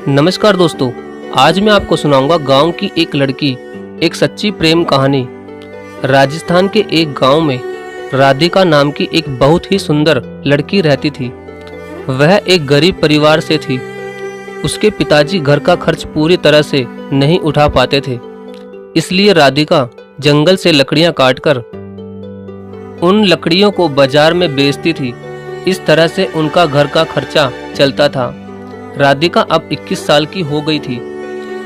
नमस्कार दोस्तों, आज मैं आपको सुनाऊंगा गांव की एक लड़की एक सच्ची प्रेम कहानी। राजस्थान के एक गांव में राधिका नाम की एक बहुत ही सुंदर लड़की रहती थी। वह एक गरीब परिवार से थी। उसके पिताजी घर का खर्च पूरी तरह से नहीं उठा पाते थे, इसलिए राधिका जंगल से लकड़ियां काटकर उन लकड़ियों को बाजार में बेचती थी। इस तरह से उनका घर का खर्चा चलता था। राधिका अब 21 साल की हो गई थी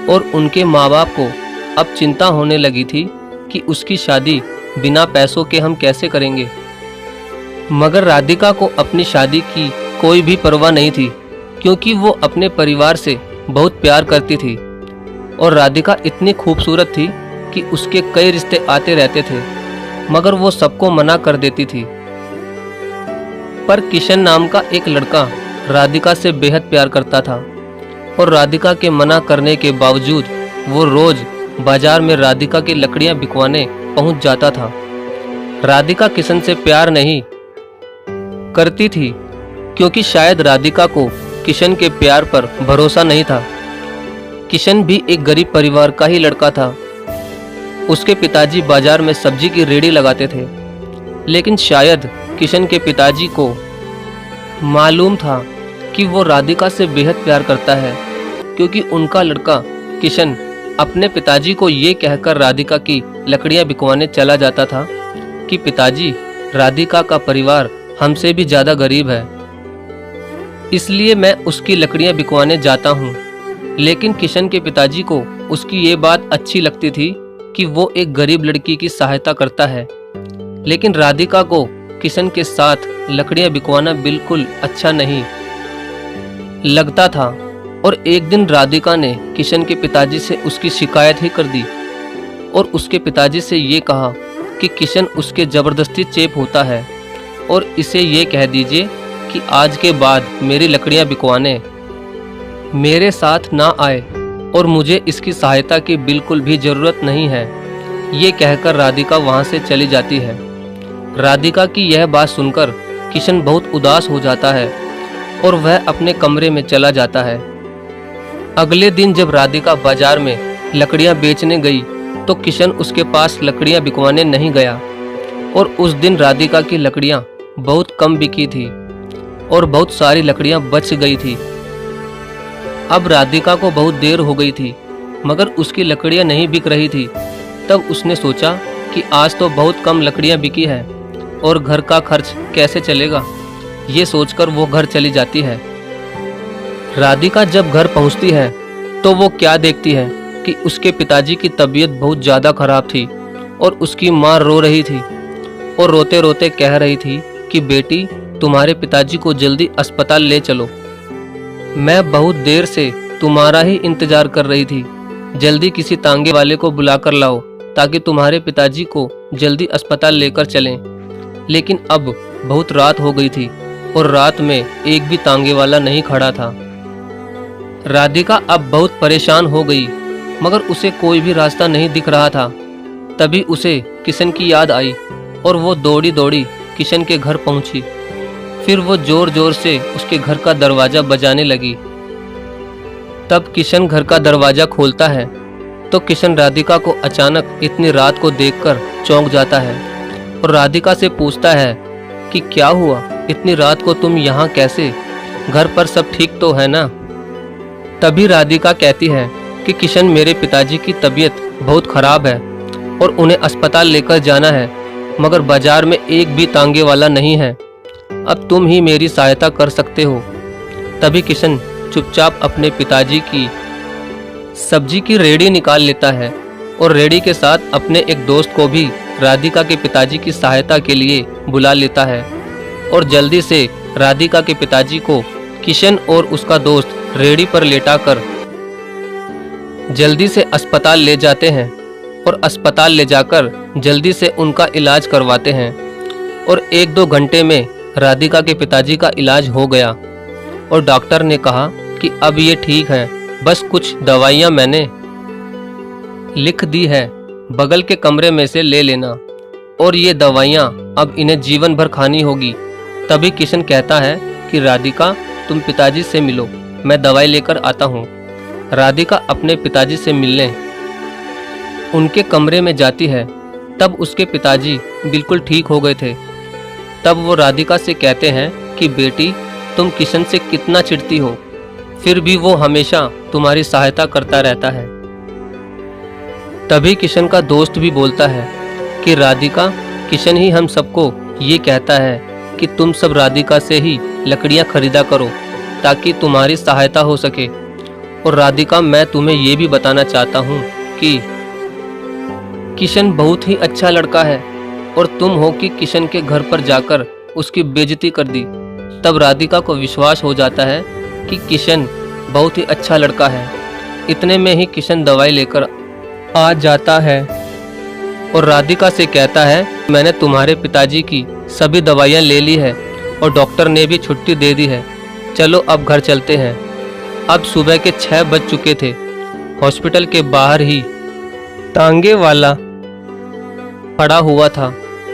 और उनके माँ बाप को अब चिंता होने लगी थी कि उसकी शादी बिना पैसों के हम कैसे करेंगे। मगर राधिका को अपनी शादी की कोई भी परवाह नहीं थी, क्योंकि वो अपने परिवार से बहुत प्यार करती थी और राधिका इतनी खूबसूरत थी कि उसके कई रिश्ते आते रहते थे, मगर वो सबको मना कर देती थी। पर किशन नाम का एक लड़का राधिका से बेहद प्यार करता था और राधिका के मना करने के बावजूद वो रोज बाजार में राधिका की लकड़ियां बिकवाने पहुंच जाता था। राधिका किशन से प्यार नहीं करती थी, क्योंकि शायद राधिका को किशन के प्यार पर भरोसा नहीं था। किशन भी एक गरीब परिवार का ही लड़का था। उसके पिताजी बाजार में सब्जी की रेहड़ी लगाते थे, लेकिन शायद किशन के पिताजी को मालूम था कि वो राधिका से बेहद प्यार करता है, क्योंकि उनका लड़का किशन अपने पिताजी को ये कहकर राधिका की लकड़ियां बिकवाने चला जाता था कि पिताजी, राधिका का परिवार हमसे भी ज़्यादा गरीब है, इसलिए मैं उसकी लकड़ियां बिकवाने जाता हूँ। लेकिन किशन के पिताजी को उसकी ये बात अच्छी लगती थी कि वो एक गरीब लड़की की सहायता करता है, लेकिन राधिका को किशन के साथ लकड़ियां बिकवाना बिल्कुल अच्छा नहीं लगता था। और एक दिन राधिका ने किशन के पिताजी से उसकी शिकायत ही कर दी और उसके पिताजी से ये कहा कि किशन उसके ज़बरदस्ती चेप होता है और इसे ये कह दीजिए कि आज के बाद मेरी लकड़ियां बिकवाने मेरे साथ ना आए और मुझे इसकी सहायता की बिल्कुल भी ज़रूरत नहीं है। ये कहकर राधिका वहाँ से चली जाती है। राधिका की यह बात सुनकर किशन बहुत उदास हो जाता है और वह अपने कमरे में चला जाता है। अगले दिन जब राधिका बाजार में लकड़ियां बेचने गई तो किशन उसके पास लकड़ियां बिकवाने नहीं गया और उस दिन राधिका की लकड़ियां बहुत कम बिकी थी और बहुत सारी लकड़ियां बच गई थी। अब राधिका को बहुत देर हो गई थी, मगर उसकी लकड़ियां नहीं बिक रही थी। तब उसने सोचा कि आज तो बहुत कम लकड़ियां बिकी है और घर का खर्च कैसे चलेगा। ये सोचकर वो घर चली जाती है। राधिका जब घर पहुंचती है तो वो क्या देखती है कि उसके पिताजी की तबीयत बहुत ज़्यादा खराब थी और उसकी माँ रो रही थी और रोते रोते कह रही थी कि बेटी, तुम्हारे पिताजी को जल्दी अस्पताल ले चलो। मैं बहुत देर से तुम्हारा ही इंतजार कर रही थी। जल्दी किसी तांगे वाले को बुलाकर लाओ ताकि तुम्हारे पिताजी को जल्दी अस्पताल लेकर चलें। लेकिन अब बहुत रात हो गई थी और रात में एक भी तांगे वाला नहीं खड़ा था। राधिका अब बहुत परेशान हो गई, मगर उसे कोई भी रास्ता नहीं दिख रहा था। तभी उसे किशन की याद आई और वो दौड़ी दौड़ी किशन के घर पहुंची। फिर वो जोर जोर से उसके घर का दरवाज़ा बजाने लगी। तब किशन घर का दरवाज़ा खोलता है तो किशन राधिका को अचानक इतनी रात को देखकर चौंक जाता है और राधिका से पूछता है कि क्या हुआ, इतनी रात को तुम यहाँ कैसे? घर पर सब ठीक तो है ना? तभी राधिका कहती है कि किशन, मेरे पिताजी की तबीयत बहुत ख़राब है और उन्हें अस्पताल लेकर जाना है, मगर बाजार में एक भी तांगे वाला नहीं है। अब तुम ही मेरी सहायता कर सकते हो। तभी किशन चुपचाप अपने पिताजी की सब्जी की रेहड़ी निकाल लेता है और रेहड़ी के साथ अपने एक दोस्त को भी राधिका के पिताजी की सहायता के लिए बुला लेता है और जल्दी से राधिका के पिताजी को किशन और उसका दोस्त रेहड़ी पर लेटाकर जल्दी से अस्पताल ले जाते हैं और अस्पताल ले जाकर जल्दी से उनका इलाज करवाते हैं। और 1-2 घंटे में राधिका के पिताजी का इलाज हो गया और डॉक्टर ने कहा कि अब ये ठीक है, बस कुछ दवाइयाँ मैंने लिख दी है, बगल के कमरे में से ले लेना और ये दवाइयाँ अब इन्हें जीवन भर खानी होगी। तभी किशन कहता है कि राधिका, तुम पिताजी से मिलो, मैं दवाई लेकर आता हूँ। राधिका अपने पिताजी से मिलने उनके कमरे में जाती है, तब उसके पिताजी बिल्कुल ठीक हो गए थे। तब वो राधिका से कहते हैं कि बेटी, तुम किशन से कितना चिढ़ती हो, फिर भी वो हमेशा तुम्हारी सहायता करता रहता है। तभी किशन का दोस्त भी बोलता है कि राधिका, किशन ही हम सबको ये कहता है कि तुम सब राधिका से ही लकड़ियाँ खरीदा करो ताकि तुम्हारी सहायता हो सके। और राधिका, मैं तुम्हें ये भी बताना चाहता हूँ कि किशन बहुत ही अच्छा लड़का है और तुम हो कि किशन के घर पर जाकर उसकी बेइज्जती कर दी। तब राधिका को विश्वास हो जाता है कि किशन बहुत ही अच्छा लड़का है। इतने में ही किशन दवाई लेकर आ जाता है और राधिका से कहता है, मैंने तुम्हारे पिताजी की सभी दवाइयाँ ले ली है और डॉक्टर ने भी छुट्टी दे दी है। चलो अब घर चलते हैं। अब सुबह के 6 बज चुके थे। हॉस्पिटल के बाहर ही तांगे वाला खड़ा हुआ था।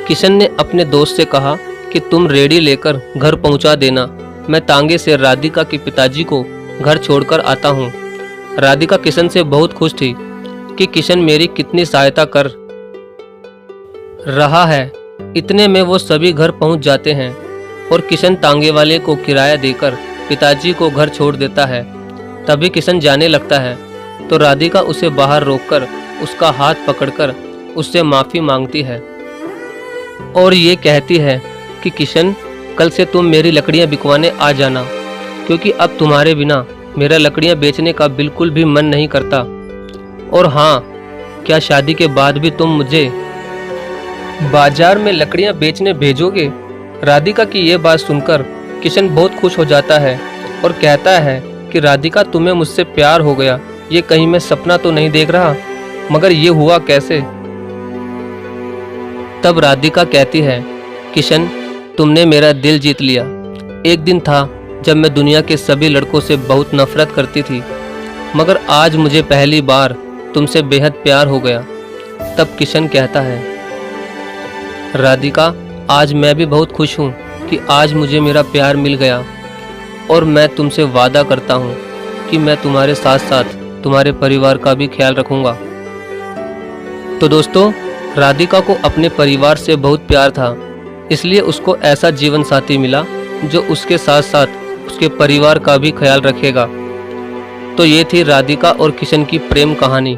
किशन ने अपने दोस्त से कहा कि तुम रेडी लेकर घर पहुंचा देना, मैं तांगे से राधिका के पिताजी को घर छोड़कर आता हूं। राधिका किशन से बहुत खुश थी कि किशन मेरी कितनी सहायता कर रहा है। इतने में वो सभी घर पहुंच जाते हैं और किशन तांगे वाले को किराया देकर पिताजी को घर छोड़ देता है। तभी किशन जाने लगता है तो राधिका उसे बाहर रोककर उसका हाथ पकड़कर उससे माफ़ी मांगती है और ये कहती है कि किशन, कल से तुम मेरी लकड़ियाँ बिकवाने आ जाना, क्योंकि अब तुम्हारे बिना मेरा लकड़ियाँ बेचने का बिल्कुल भी मन नहीं करता। और हाँ, क्या शादी के बाद भी तुम मुझे बाजार में लकड़ियाँ बेचने भेजोगे? राधिका की ये बात सुनकर किशन बहुत खुश हो जाता है और कहता है कि राधिका, तुम्हें मुझसे प्यार हो गया। ये कहीं मैं सपना तो नहीं देख रहा, मगर ये हुआ कैसे? तब राधिका कहती है, किशन, तुमने मेरा दिल जीत लिया। एक दिन था जब मैं दुनिया के सभी लड़कों से बहुत नफरत करती थी, मगर आज मुझे पहली बार तुमसे बेहद प्यार हो गया। तब किशन कहता है, राधिका, आज मैं भी बहुत खुश हूँ कि आज मुझे मेरा प्यार मिल गया और मैं तुमसे वादा करता हूँ कि मैं तुम्हारे साथ साथ तुम्हारे परिवार का भी ख्याल रखूँगा। तो दोस्तों, राधिका को अपने परिवार से बहुत प्यार था, इसलिए उसको ऐसा जीवन साथी मिला जो उसके साथ साथ उसके परिवार का भी ख्याल रखेगा। तो ये थी राधिका और किशन की प्रेम कहानी।